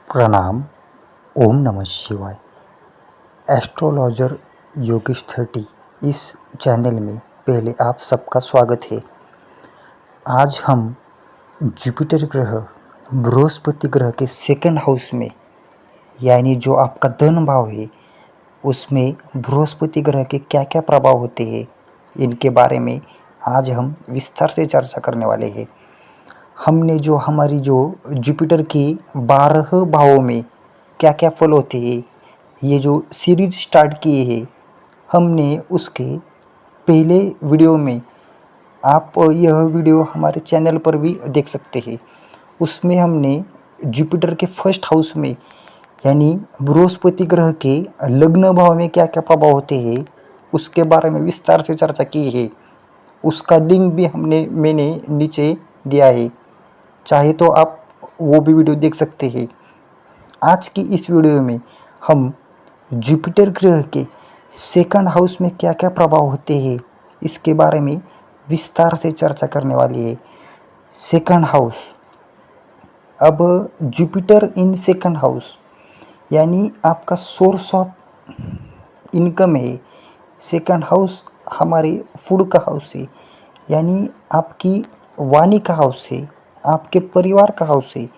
प्रणाम। ओम नमः शिवाय। एस्ट्रोलॉजर योगेश 30 इस चैनल में पहले आप सबका स्वागत है। आज हम जुपिटर ग्रह बृहस्पति ग्रह के सेकंड हाउस में, यानी जो आपका धन भाव है, उसमें बृहस्पति ग्रह के क्या क्या प्रभाव होते हैं, इनके बारे में आज हम विस्तार से चर्चा करने वाले हैं। हमने हमारी जुपिटर की 12 भावों में क्या क्या फल होते हैं, ये जो सीरीज स्टार्ट किए हैं, हमने उसके पहले वीडियो में, आप यह वीडियो हमारे चैनल पर भी देख सकते हैं। उसमें हमने जुपिटर के फर्स्ट हाउस में, यानी बृहस्पति ग्रह के लग्न भाव में क्या क्या प्रभाव होते हैं, उसके बारे में विस्तार से चर्चा की है। उसका लिंक भी मैंने नीचे दिया है, चाहे तो आप वो भी वीडियो देख सकते हैं। आज की इस वीडियो में हम जुपिटर ग्रह के सेकंड हाउस में क्या क्या प्रभाव होते हैं, इसके बारे में विस्तार से चर्चा करने वाली है। सेकंड हाउस, अब जुपिटर इन सेकंड हाउस यानी आपका सोर्स ऑफ इनकम है। सेकंड हाउस हमारे फूड का हाउस है, यानी आपकी वाणी का हाउस है, आपके परिवार का हाउस है,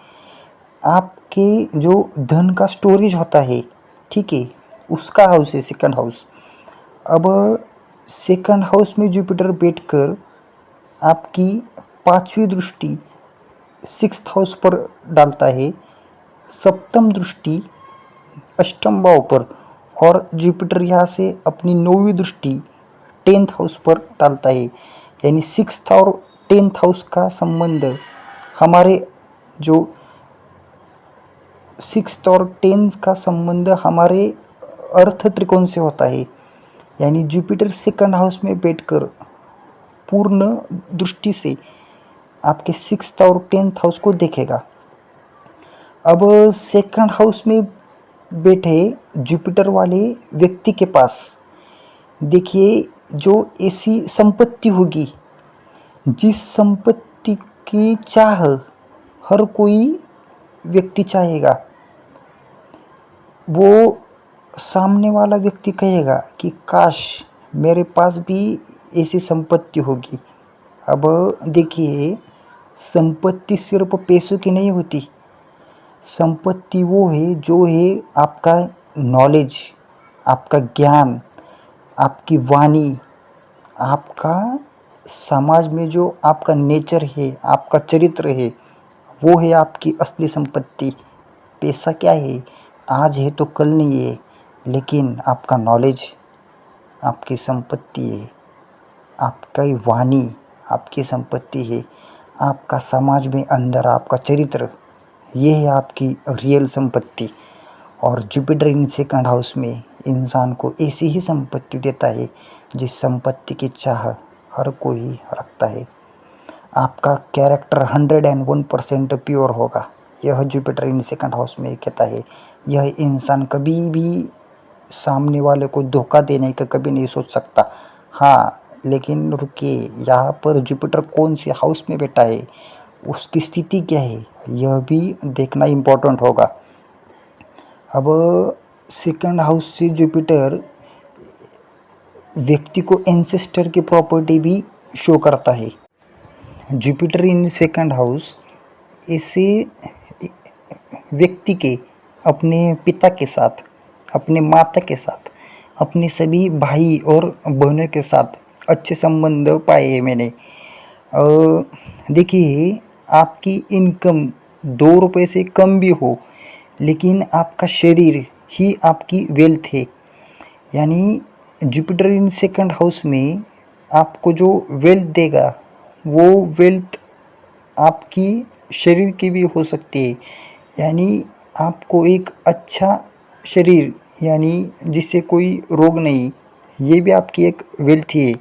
आपके जो धन का स्टोरेज होता है, ठीक है, उसका हाउस है सेकंड हाउस। अब सेकंड हाउस में जुपिटर बैठकर आपकी 5वीं दृष्टि 6th हाउस पर डालता है, सप्तम दृष्टि अष्टम भाव पर, और जुपिटर यहाँ से अपनी 9वीं दृष्टि 10th हाउस पर डालता है। यानी 6th और 10th हाउस का संबंध हमारे जो 6th और 10th का संबंध हमारे अर्थ त्रिकोण से होता है। यानी जुपिटर सेकंड हाउस में बैठकर पूर्ण दृष्टि से आपके 6th और 10th हाउस को देखेगा। अब सेकंड हाउस में बैठे जुपिटर वाले व्यक्ति के पास देखिए, जो ऐसी संपत्ति होगी, जिस संपत्ति की चाह हर कोई व्यक्ति चाहेगा, वो सामने वाला व्यक्ति कहेगा कि काश मेरे पास भी ऐसी संपत्ति होगी। अब देखिए, संपत्ति सिर्फ पैसों की नहीं होती। संपत्ति वो है जो है आपका नॉलेज, आपका ज्ञान, आपकी वाणी, आपका समाज में जो आपका नेचर है, आपका चरित्र है, वो है आपकी असली संपत्ति। पैसा क्या है, आज है तो कल नहीं है, लेकिन आपका नॉलेज आपकी संपत्ति है, आपकी वाणी आपकी संपत्ति है, आपका समाज में अंदर आपका चरित्र, ये है आपकी रियल संपत्ति। और जुपिटर इन सेकंड हाउस में इंसान को ऐसी ही संपत्ति देता है जिस संपत्ति की चाह हर कोई रखता है। आपका कैरेक्टर 101% प्योर होगा, यह जुपिटर इन सेकंड हाउस में कहता है। यह इंसान कभी भी सामने वाले को धोखा देने का कभी नहीं सोच सकता। हाँ, लेकिन रुकिए, यहाँ पर जुपिटर कौन से हाउस में बैठा है, उसकी स्थिति क्या है, यह भी देखना इम्पोर्टेंट होगा। अब सेकंड हाउस से जुपिटर व्यक्ति को एंसेस्टर की प्रॉपर्टी भी शो करता है। जुपिटर इन सेकंड हाउस ऐसे व्यक्ति के अपने पिता के साथ, अपने माता के साथ, अपने सभी भाई और बहनों के साथ अच्छे संबंध पाए हैं मैंने। देखिए, आपकी इनकम 2 रुपये से कम भी हो, लेकिन आपका शरीर ही आपकी वेल्थ है। यानी जुपिटर इन सेकंड हाउस में आपको जो वेल्थ देगा, वो वेल्थ आपकी शरीर की भी हो सकती है। यानी आपको एक अच्छा शरीर, यानी जिससे कोई रोग नहीं, ये भी आपकी एक वेल्थ है।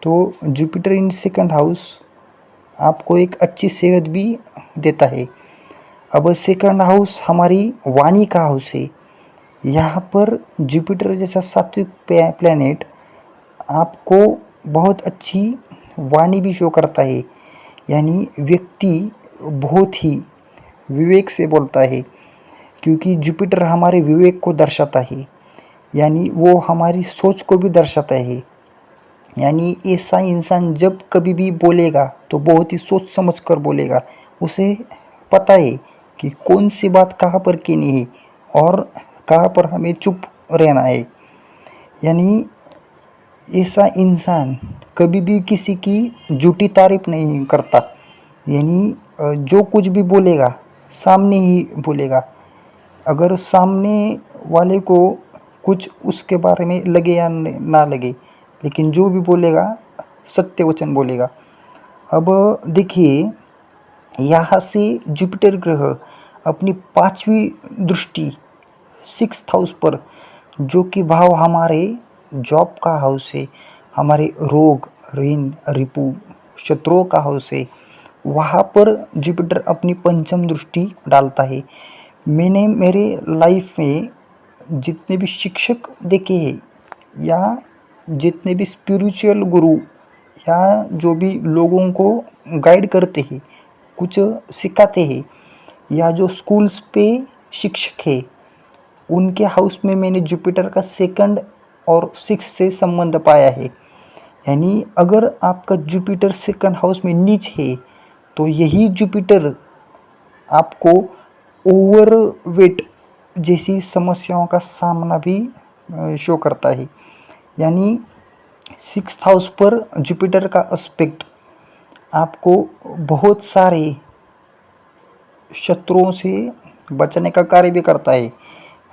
तो जुपिटर इन सेकंड हाउस आपको एक अच्छी सेहत भी देता है। अब सेकंड हाउस हमारी वाणी का हाउस है। यहाँ पर जुपिटर जैसा सात्विक प्लैनेट आपको बहुत अच्छी वाणी भी शो करता है। यानी व्यक्ति बहुत ही विवेक से बोलता है, क्योंकि जुपिटर हमारे विवेक को दर्शाता है, यानी वो हमारी सोच को भी दर्शाता है। यानी ऐसा इंसान जब कभी भी बोलेगा तो बहुत ही सोच समझ कर बोलेगा। उसे पता है कि कौन सी बात कहाँ पर कहनी है और कहाँ पर हमें चुप रहना है। यानी ऐसा इंसान कभी भी किसी की झूठी तारीफ नहीं करता। यानी जो कुछ भी बोलेगा सामने ही बोलेगा। अगर सामने वाले को कुछ उसके बारे में लगे या ना लगे, लेकिन जो भी बोलेगा सत्य वचन बोलेगा। अब देखिए, यहाँ से जुपिटर ग्रह अपनी 5वीं दृष्टि 6th हाउस पर, जो कि भाव हमारे जॉब का हाउस है, हमारे रोग ऋण रिपु शत्रुओं का हाउस है, वहाँ पर जुपिटर अपनी 5म दृष्टि डालता है। मैंने मेरे लाइफ में जितने भी शिक्षक देखे हैं या जितने भी स्पिरिचुअल गुरु या जो भी लोगों को गाइड करते हैं, कुछ सिखाते हैं, या जो स्कूल्स पे शिक्षक है, उनके हाउस में मैंने जुपिटर का 2nd और 6th से संबंध पाया है। यानी अगर आपका जुपिटर 2nd हाउस में नीच है तो यही जुपिटर आपको ओवरवेट जैसी समस्याओं का सामना भी शो करता है। यानी 6th हाउस पर जुपिटर का एस्पेक्ट आपको बहुत सारे शत्रुओं से बचने का कार्य भी करता है।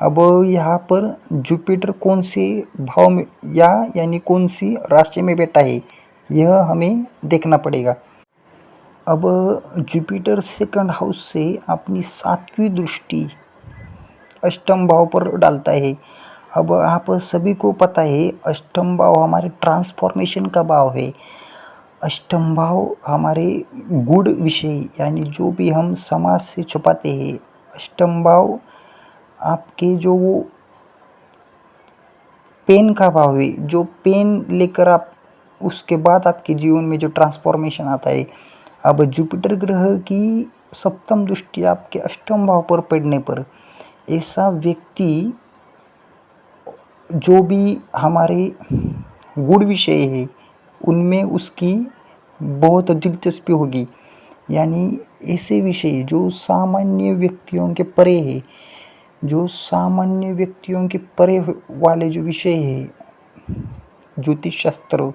अब यहाँ पर जुपिटर कौन से भाव में यानी कौन सी राशि में बैठा है, यह हमें देखना पड़ेगा। अब जुपिटर 2nd हाउस से अपनी 7वीं दृष्टि 8म भाव पर डालता है। अब आप सभी को पता है 8म भाव हमारे ट्रांसफॉर्मेशन का भाव है। 8म भाव हमारे गुड विषय, यानी जो भी हम समाज से छुपाते हैं। 8म भाव आपके जो वो पेन का भाव है, जो पेन लेकर आप उसके बाद आपके जीवन में जो ट्रांसफॉर्मेशन आता है। अब जुपिटर ग्रह की 7म दृष्टि आपके 8म भाव पर पड़ने पर ऐसा व्यक्ति जो भी हमारे गुण विषय है उनमें उसकी बहुत दिलचस्पी होगी। यानी ऐसे विषय जो सामान्य व्यक्तियों के परे है, जो सामान्य व्यक्तियों के परे वाले जो विषय है, ज्योतिष शास्त्र,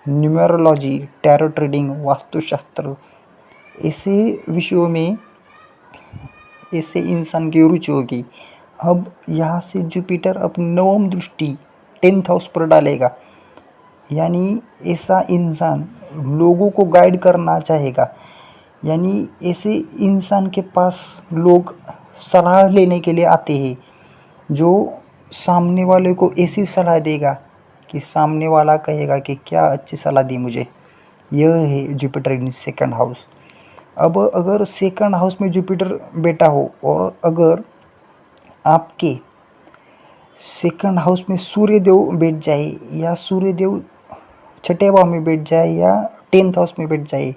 न्यूमरोलॉजी, टैरो ट्रेडिंग, वास्तुशास्त्र, ऐसे विषयों में ऐसे इंसान की रुचि होगी। अब यहाँ से जुपिटर अपनी 9वीं दृष्टि 10th हाउस पर डालेगा। यानी ऐसा इंसान लोगों को गाइड करना चाहेगा। यानी ऐसे इंसान के पास लोग सलाह लेने के लिए आते हैं, जो सामने वाले को ऐसी सलाह देगा कि सामने वाला कहेगा कि क्या अच्छी सलाह दी मुझे। यह है जुपिटर इन 2nd हाउस। अब अगर 2nd हाउस में जुपिटर बैठा हो और अगर आपके 2nd हाउस में सूर्यदेव बैठ जाए या सूर्यदेव 6ठे भाव में बैठ जाए या 10th हाउस में बैठ जाए,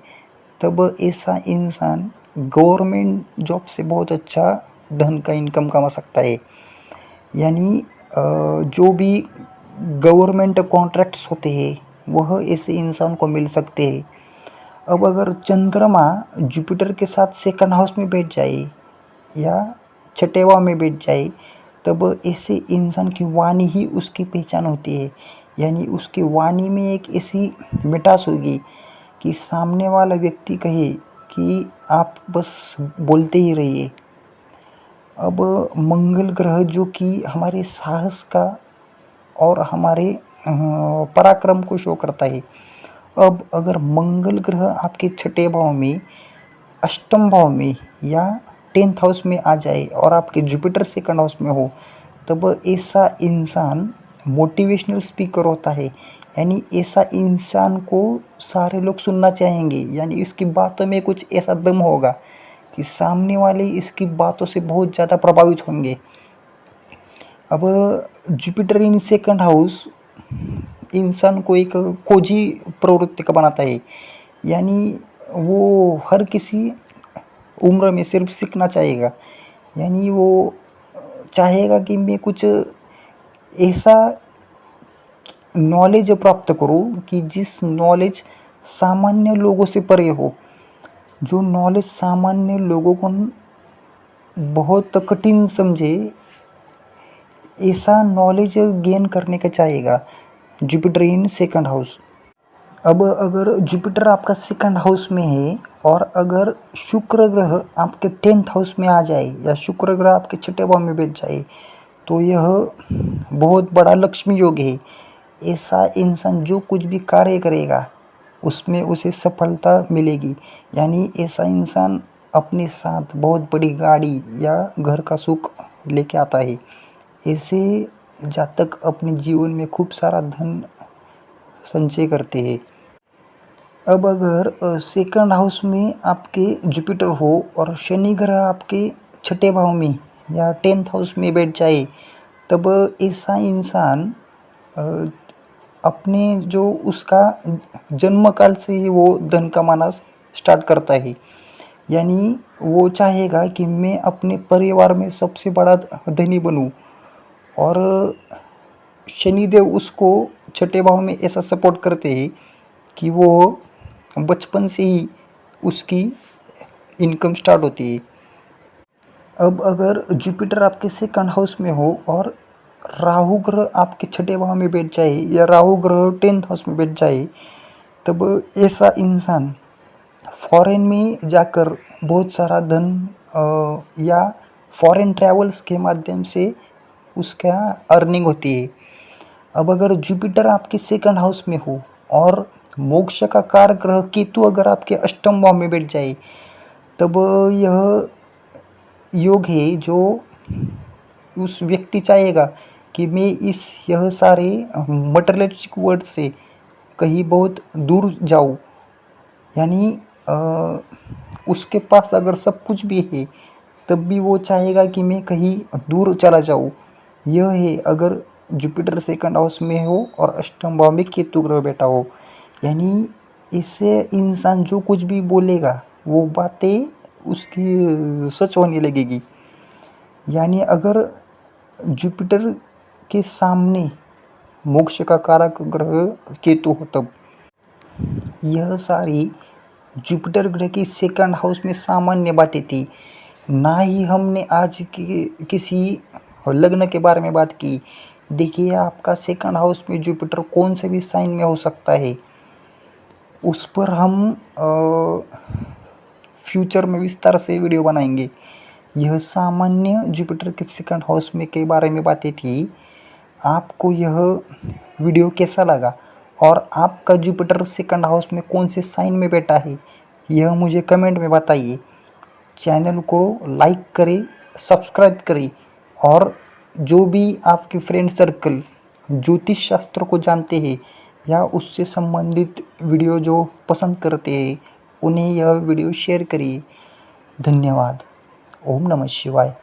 तब ऐसा इंसान गवर्नमेंट जॉब से बहुत अच्छा धन का इनकम कमा सकता है। यानी जो भी गवर्नमेंट कॉन्ट्रैक्ट्स होते हैं वह ऐसे इंसान को मिल सकते हैं। अब अगर चंद्रमा जुपिटर के साथ 2nd हाउस में बैठ जाए या 6ठे भाव में बैठ जाए, तब ऐसे इंसान की वाणी ही उसकी पहचान होती है। यानी उसकी वाणी में एक ऐसी मिठास होगी कि सामने वाला व्यक्ति कहे कि आप बस बोलते ही रहिए। अब मंगल ग्रह जो कि हमारे साहस का और हमारे पराक्रम को शो करता है। अब अगर मंगल ग्रह आपके 6ठे भाव में 8म भाव में या 10th हाउस में आ जाए और आपके जुपिटर 2nd हाउस में हो, तब ऐसा इंसान मोटिवेशनल स्पीकर होता है। यानी ऐसा इंसान को सारे लोग सुनना चाहेंगे। यानी इसकी बातों में कुछ ऐसा दम होगा कि सामने वाले इसकी बातों से बहुत ज़्यादा प्रभावित होंगे। अब जुपिटर इन 2nd हाउस इंसान को एक खोजी प्रवृत्ति का बनाता है। यानी वो हर किसी उम्र में सिर्फ सीखना चाहेगा। यानी वो चाहेगा कि मैं कुछ ऐसा नॉलेज प्राप्त करूं कि जिस नॉलेज सामान्य लोगों से परे हो, जो नॉलेज सामान्य लोगों को बहुत कठिन समझे, ऐसा नॉलेज गेन करने का चाहेगा जुपिटर इन सेकंड हाउस। अब अगर जुपिटर आपका सेकंड हाउस में है और अगर शुक्र ग्रह आपके 10th हाउस में आ जाए या शुक्र ग्रह आपके छठे भाव में बैठ जाए, तो यह बहुत बड़ा लक्ष्मी योग है। ऐसा इंसान जो कुछ भी कार्य करेगा उसमें उसे सफलता मिलेगी। यानी ऐसा इंसान अपने साथ बहुत बड़ी गाड़ी या घर का सुख लेके आता है। ऐसे जातक अपने जीवन में खूब सारा धन संचय करते हैं। अब अगर सेकंड हाउस में आपके जुपिटर हो और शनि ग्रह आपके छठे भाव में या 10th हाउस में बैठ जाए, तब ऐसा इंसान अपने जो उसका जन्म काल से ही वो धन कमाना स्टार्ट करता है। यानी वो चाहेगा कि मैं अपने परिवार में सबसे बड़ा धनी बनूं, और शनिदेव उसको छठे भाव में ऐसा सपोर्ट करते हैं कि वो बचपन से ही उसकी इनकम स्टार्ट होती है। अब अगर जुपिटर आपके सेकंड हाउस में हो और राहु ग्रह आपके छठे भाव में बैठ जाए या राहु ग्रह 10th हाउस में बैठ जाए, तब ऐसा इंसान फॉरेन में जाकर बहुत सारा धन या फॉरेन ट्रैवल्स के माध्यम से उसका अर्निंग होती है। अब अगर जुपिटर आपके सेकंड हाउस में हो और मोक्ष का कारक ग्रह केतु अगर आपके अष्टम भाव में बैठ जाए, तब यह योग है जो उस व्यक्ति चाहेगा कि मैं यह सारे मटेरियलिस्टिक वर्ड से कहीं बहुत दूर जाऊँ। यानी उसके पास अगर सब कुछ भी है तब भी वो चाहेगा कि मैं कहीं दूर चला जाऊँ। यह है अगर जुपिटर सेकंड हाउस में हो और अष्टम भाव में केतु ग्रह बैठा हो। यानी इससे इंसान जो कुछ भी बोलेगा वो बातें उसकी सच होने लगेगी। यानी अगर जुपिटर के सामने मोक्ष का कारक ग्रह केतु हो, तब यह सारी जुपिटर ग्रह की सेकंड हाउस में सामान्य बातें थी। ना ही हमने आज किसी लग्न के बारे में बात की। देखिए आपका सेकंड हाउस में जुपिटर कौन से भी साइन में हो सकता है, उस पर हम फ्यूचर में विस्तार से वीडियो बनाएंगे। यह सामान्य जुपिटर के सेकंड हाउस में के बारे में बातें थी। आपको यह वीडियो कैसा लगा और आपका जुपिटर सेकंड हाउस में कौन से साइन में बैठा है, यह मुझे कमेंट में बताइए। चैनल को लाइक करें, सब्सक्राइब करें, और जो भी आपके फ्रेंड सर्कल ज्योतिष शास्त्र को जानते हैं या उससे संबंधित वीडियो जो पसंद करते हैं, उन्हें यह वीडियो शेयर करिए। धन्यवाद। ओम नमः शिवाय।